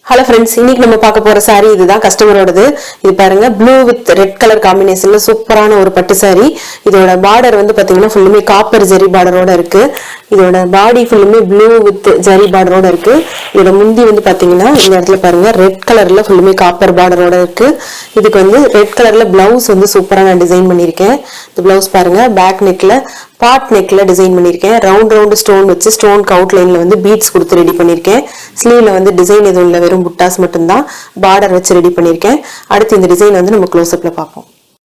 Hello friends, இன்னைக்கு நம்ம பார்க்க போற saree இதுதான் கஸ்டமரோடது. இது பாருங்க ப்ளூ வித் ரெட் கலர் காம்பினேஷன்ல சூப்பரான ஒரு பட்டு saree. இதோட பார்டர் வந்து பாத்தீங்கன்னா ஃபுல்லுமே காப்பர் ஜரி பார்டரோட இருக்கு. இதோட பாடி ஃபுல்லுமே ப்ளூ வித் ஜரி பார்டரோட இருக்கு. இதோட முந்தி வந்து பாத்தீங்கன்னா இந்த இடத்துல பாருங்க ரெட் கலர்ல ஃபுல்லுமே காப்பர் பார்டரோட இருக்கு. இதுக்கு வந்து ரெட் கலர்ல பிளவுஸ் வந்து சூப்பரா நான் டிசைன் பண்ணிருக்கேன். இந்த பிளவுஸ் பாருங்க பேக் நெக்ல பாட் நெக்ல டிசைன் பண்ணிருக்கேன். ரவுண்ட் ஸ்டோன் வச்சு ஸ்டோன் அவுட்லைன்ல வந்து பீட்ஸ் கொடுத்து ரெடி பண்ணிருக்கேன். ஸ்லீவ்ல வந்து டிசைன் எதுவும் இல்ல, வெறும் புட்டாஸ் மட்டும் தான் பார்டர் வச்சு ரெடி பண்ணிருக்கேன். அடுத்து இந்த டிசைன் வந்து நம்ம க்ளோஸ் அப்ல பார்ப்போம்.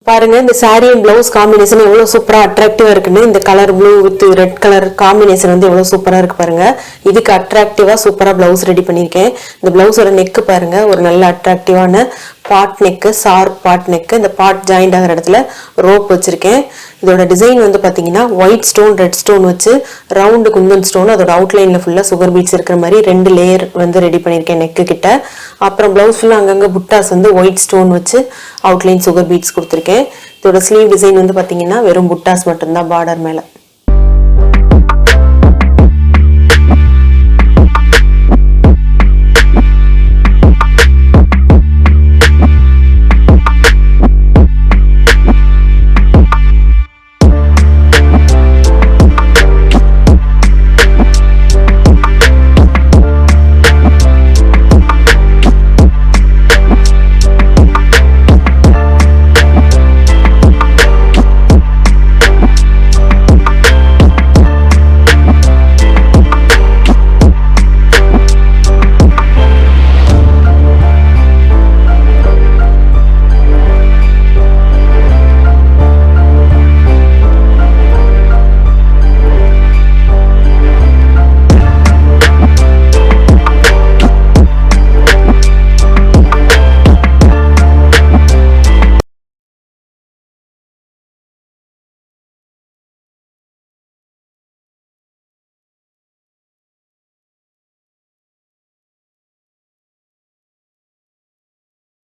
பாருங்க இந்த saree and blouse காம்பினேஷன் எவ்வளவு சூப்பரா அட்ராக்டிவா இருக்குன்னு. இந்த colour blue with red colour combination வந்து எவ்வளவு சூப்பரா இருக்கு பாருங்க. இதுக்கு அட்ராக்டிவா சூப்பரா பிளவுஸ் ரெடி பண்ணிருக்கேன். இந்த பிளவுஸோட நெக் பாருங்க ஒரு நல்ல அட்ராக்டிவான பாட் நெக், ஷார்ப் பாட் நெக். இந்த பாட் ஜாயிண்ட் ஆகிற இடத்துல ரோப் வச்சிருக்கேன். இதோட டிசைன் வந்து பாத்தீங்கன்னா ஒயிட் ஸ்டோன் ரெட் ஸ்டோன் வச்சு ரவுண்டு குந்தன் ஸ்டோன், அதோட அவுட்லைன்ல ஃபுல்லா சுகர் பீட்ஸ் இருக்கிற மாதிரி 2 லேயர் வந்து ரெடி பண்ணிருக்கேன் நெக்கு கிட்ட. அப்புறம் பிளவுஸ் ஃபுல்லா அங்கங்க புட்டாஸ் வந்து ஒயிட் ஸ்டோன் வச்சு அவுட்லைன் சுகர் பீட்ஸ் கொடுத்துருக்கேன். இதோட ஸ்லீவ் டிசைன் வந்து பாத்தீங்கன்னா வெறும் புட்டாஸ் மட்டும்தான் பார்டர் மேல.